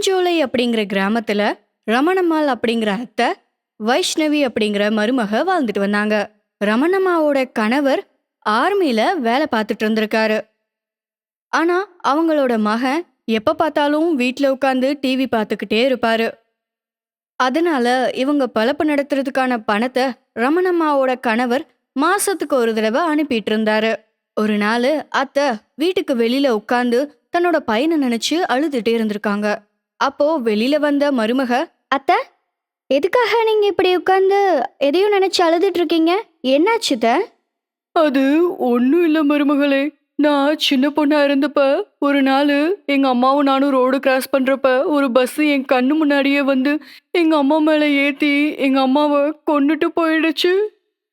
பூஞ்சோலை அப்படிங்கிற கிராமத்துல ரமணம்மாள் அப்படிங்கிற அத்தை, வைஷ்ணவி அப்படிங்கிற மருமக வாழ்ந்துட்டு வந்தாங்க. ரமணம்மாவோட கணவர் ஆர்மில வேலை பார்த்துட்டு இருந்திருக்காரு. ஆனா அவங்களோட மகன் எப்ப பார்த்தாலும் வீட்ல உட்காந்து டிவி பார்த்துக்கிட்டே இருப்பாரு. அதனால இவங்க பழப்பு நடத்துறதுக்கான பணத்தை ரமணம்மாவோட கணவர் மாசத்துக்கு ஒரு தடவை அனுப்பிட்டு இருந்தாரு. ஒரு நாள் அத்தை வீட்டுக்கு வெளியில உட்காந்து தன்னோட பையனை நினைச்சு அழுதுட்டே இருந்திருக்காங்க. அப்போ வெளியில வந்த மருமக, அத்தை, எதுக்காக நீங்க இப்படி உட்கார்ந்து எதையும் நினைச்சு அழுதுட்டு இருக்கீங்க? என்னாச்சு அத்தை? அது ஒன்றும் இல்லை மருமகளே. நான் சின்ன பொண்ணா இருந்தப்ப ஒரு நாள் எங்க அம்மாவும் நானும் ரோடு கிராஸ் பண்றப்ப ஒரு பஸ் என் கண்ணு முன்னாடியே வந்து எங்க அம்மா மேல ஏத்தி எங்க அம்மாவை கொன்னுட்டு போயிடுச்சு.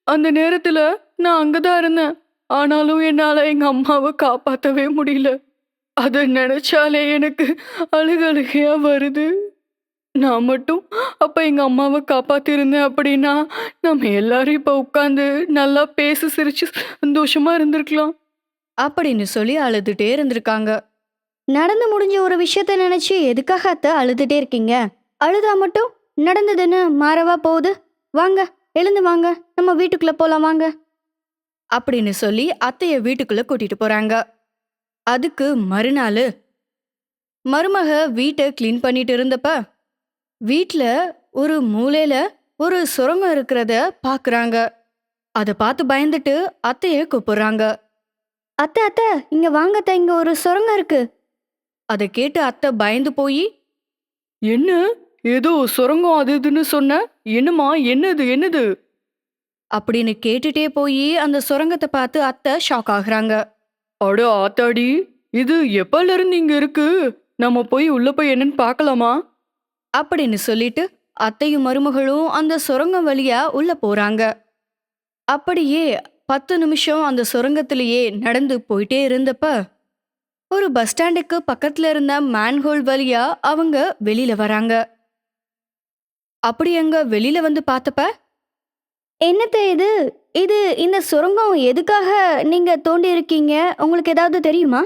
அந்த நேரத்துல நான் அங்கதான் இருந்தேன். ஆனாலும் என்னால எங்க அம்மாவை காப்பாத்தவே முடியல. அதை நினைச்சாலே எனக்கு அழுகையா வருது. நான் மட்டும் அப்ப எங்க அம்மாவை காப்பாத்திருந்தேன் அப்படின்னா நம்ம எல்லாரும் இப்ப உட்காந்து நல்லா பேசி சிரிச்சு சந்தோஷமா இருந்திருக்கலாம். அப்படின்னு சொல்லி அழுதுட்டே இருந்திருக்காங்க. நடந்து முடிஞ்ச ஒரு விஷயத்த நினைச்சு எதுக்காக அத்தை அழுதுட்டே இருக்கீங்க? அழுதா மட்டும் நடந்ததுன்னு மாறவா போகுது? வாங்க, எழுந்து வாங்க, நம்ம வீட்டுக்குள்ள போலாம் வாங்க அப்படின்னு சொல்லி அத்தைய வீட்டுக்குள்ள கூட்டிட்டு போறாங்க. அதுக்கு மறுநாள் மருமக வீட்டை கிளீன் பண்ணிட்டு இருந்தப்ப வீட்ல ஒரு மூலையில ஒரு சுரங்கம் இருக்கிறத பாக்குறாங்க. அதை பார்த்து பயந்துட்டு அத்தைய கூப்பிடுறாங்க. அத்தை, அத்தை, இங்க வாங்க அத்தை, இங்க ஒரு சுரங்கம் இருக்கு. அதை கேட்டு அத்தை பயந்து போய், என்ன, ஏதோ சுரங்கம் அது இதுன்னு சொன்ன? என்னம்மா, என்னது என்னது? அப்படின்னு கேட்டுட்டே போய் அந்த சுரங்கத்தை பார்த்து அத்தை ஷாக் ஆகுறாங்க. அட ஆத்தாடி, இது எப்பல இருந்து இங்க இருக்கு? நம்ம போய் உள்ள போய் என்னன்னு பார்க்கலாமா? அப்படின்னு சொல்லிட்டு அத்தையும் மருமகளும் அந்த சுரங்கம் வழியா உள்ள போறாங்க. அப்படியே 10 நிமிஷம் அந்த சுரங்கத்திலேயே நடந்து போயிட்டே இருந்தப்ப ஒரு பஸ் ஸ்டாண்டுக்கு பக்கத்துல இருந்த மேன்ஹோல் வழியா அவங்க வெளியில வராங்க. அப்படி அங்க வெளியில வந்து பார்த்தப்ப, என்னத்த இது? இது இந்த சுரங்கம் எதுக்காக நீங்க தோண்டி இருக்கீங்க? உங்களுக்கு ஏதாவது தெரியுமா?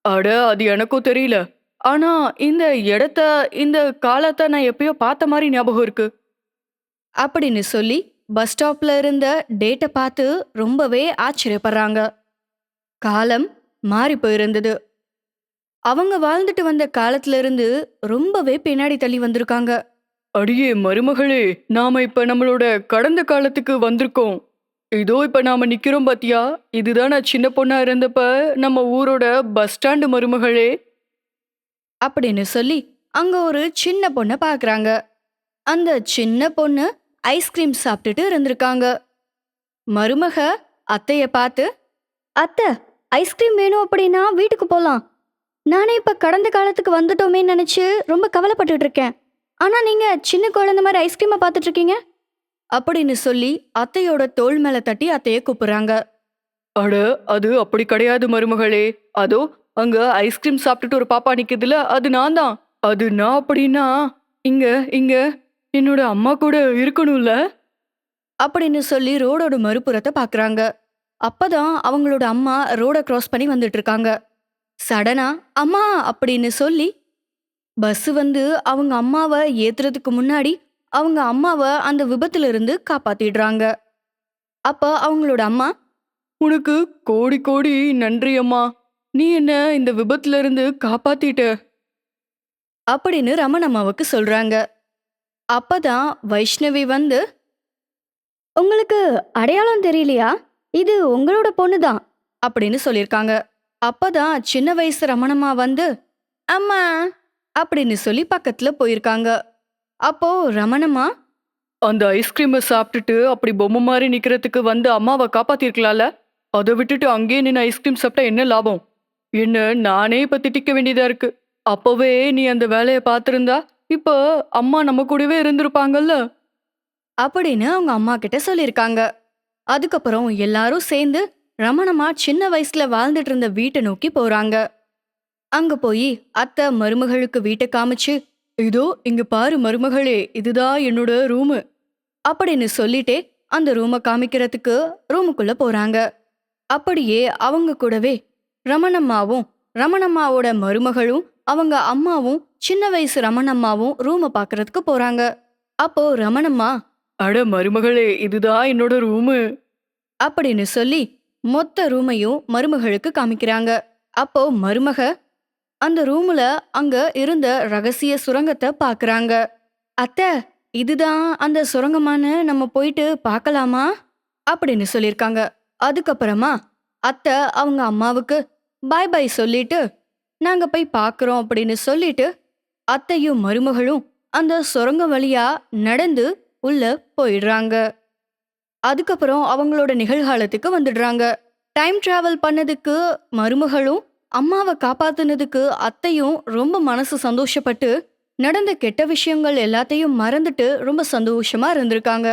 அட, அது எனக்கும் தெரியல. ஆனா இந்த இடத்த, இந்த காலத்தை நான் எப்பயோ பார்த்த மாதிரி ஞாபகம் இருக்கு. அப்படின்னு சொல்லி பஸ் ஸ்டாப்ல இருந்த டேட்டை பார்த்து ரொம்பவே ஆச்சரியப்படுறாங்க. காலம் மாறி போயிருந்தது. அவங்க வாழ்ந்துட்டு வந்த காலத்துல இருந்து ரொம்பவே பின்னாடி தள்ளி வந்திருக்காங்க. அடியே மருமகளே, நாம இப்ப நம்மளோட கடந்த காலத்துக்கு வந்திருக்கோம். இதோ இப்ப நாம நிக்கிறோம் பாத்தியா? இதுதான் நான் சின்ன பொண்ணா இருந்தப்ப நம்ம ஊரோட பஸ் ஸ்டாண்டு மருமகளே. அப்படின்னு சொல்லி அங்க ஒரு சின்ன பொண்ணை பார்க்கறாங்க. அந்த சின்ன பொண்ணு ஐஸ்கிரீம் சாப்பிட்டுட்டு இருந்திருக்காங்க. மருமக அத்தைய பார்த்து, அத்தை, ஐஸ்கிரீம் வேணும் அப்படின்னா வீட்டுக்கு போலாம். நானே இப்ப கடந்த காலத்துக்கு வந்துட்டோமே நினைச்சு ரொம்ப கவலைப்பட்டுட்டு இருக்கேன். ஆனா நீங்க சின்ன குழந்தை மாதிரி ஐஸ்கிரீமை பார்த்துட்டு இருக்கீங்க அப்படின்னு சொல்லி அத்தையோட தோள் மேல தட்டி அத்தைய கூப்பிடுறாங்க. அட, அது அப்படி கிடையாது மருமகளே. அதோ அங்க ஐஸ்கிரீம் சாப்பிட்டுட்டு ஒரு பாப்பா நிக்குதுல, அது நான் தான். அது நான் அப்படின்னா இங்க இங்க என்னோட அம்மா கூட இருக்கணும்ல. அப்படின்னு சொல்லி ரோடோட மறுபுறத்தை பார்க்கறாங்க. அப்பதான் அவங்களோட அம்மா ரோட கிராஸ் பண்ணி வந்துட்டு இருக்காங்க. சடனா அம்மா அப்படின்னு சொல்லி பஸ் வந்து அவங்க அம்மாவை ஏத்துறதுக்கு முன்னாடி அவங்க அம்மாவை அந்த விபத்துல இருந்து காப்பாத்திடுறாங்க. அப்ப அவங்களோட அம்மா, உனக்கு கோடி கோடி நன்றி அம்மா. நீ என்ன இந்த விபத்துல இருந்து காப்பாத்திட்ட. அப்படின்னு ரமணம்மாவுக்கு சொல்றாங்க. அப்பதான் வைஷ்ணவி வந்து, உங்களுக்கு அடையாளம் தெரியலையா? இது உங்களோட பொண்ணு தான் அப்படின்னு சொல்லியிருக்காங்க. அப்பதான் சின்ன வயசு ரமணம்மா வந்து, அம்மா அப்படின்னு சொல்லி பக்கத்துல போயிருக்காங்க. அப்போ ரமணம்மா, அந்த ஐஸ்கிரீமை சாப்பிட்டுட்டு அப்படி பொம்மை மாதிரி நிக்கிறதுக்கு வந்து அம்மாவை காப்பாத்திருக்கலாம்ல. அதை விட்டுட்டு அங்கேயே நின்று ஐஸ்கிரீம் சாப்பிட்டா என்ன லாபம்? என்ன நானே இப்ப திட்டிக்க வேண்டியதா இருக்கு. அப்பவே நீ அந்த வேலையை பார்த்திருந்தா இப்ப அம்மா நம்ம கூடவே இருந்திருப்பாங்கல்ல. அப்படின்னு அவங்க அம்மா கிட்ட சொல்லியிருக்காங்க. அதுக்கப்புறம் எல்லாரும் சேர்ந்து ரமணம்மா சின்ன வயசுல வாழ்ந்துட்டு இருந்த வீட்டை நோக்கி போறாங்க. அங்க போய் அத்தை மருமகளுக்கு வீட்டை காமிச்சு, இதோ இங்க பாரு மருமகளே, இதுதான் என்னோட ரூமு அப்படின்னு சொல்லிட்டே அந்த ரூமை காமிக்கிறதுக்கு ரூமுக்குள்ள போறாங்க. அப்படியே அவங்க கூடவே ரமணம்மாவும் ரமணம்மாவோட மருமகளும் அவங்க அம்மாவும் சின்ன வயசு ரமணம்மாவும் ரூமை பார்க்கறதுக்கு போறாங்க. அப்போ ரமணம்மா அட மருமகளே, இதுதான் என்னோட ரூமு. அப்படின்னு சொல்லி மொத்த ரூமையும் மருமகளுக்கு காமிக்கிறாங்க. அப்போ மருமக அந்த ரூம்ல அங்க இருந்த ரகசிய சுரங்கத்தை பாக்குறாங்க. அத்தை, இதுதான் அந்த சுரங்கமான்னு நம்ம போயிட்டு பார்க்கலாமா அப்படின்னு சொல்லியிருக்காங்க. அதுக்கப்புறமா அத்தை அவங்க அம்மாவுக்கு பாய் பாய் சொல்லிட்டு நாங்க போய் பார்க்கறோம் அப்படின்னு சொல்லிட்டு அத்தையும் மருமகளும் அந்த சுரங்க வழியா நடந்து உள்ள போயிடுறாங்க. அதுக்கப்புறம் அவங்களோட நிகழ்காலத்துக்கு வந்துடுறாங்க. டைம் டிராவல் பண்ணதுக்கு மருமகளும் அம்மாவை காப்பாத்துனதுக்கு அத்தையும் ரொம்ப மனசு சந்தோஷப்பட்டு நடந்த கெட்ட விஷயங்கள் எல்லாத்தையும் மறந்துட்டு ரொம்ப சந்தோஷமா இருந்திருக்காங்க.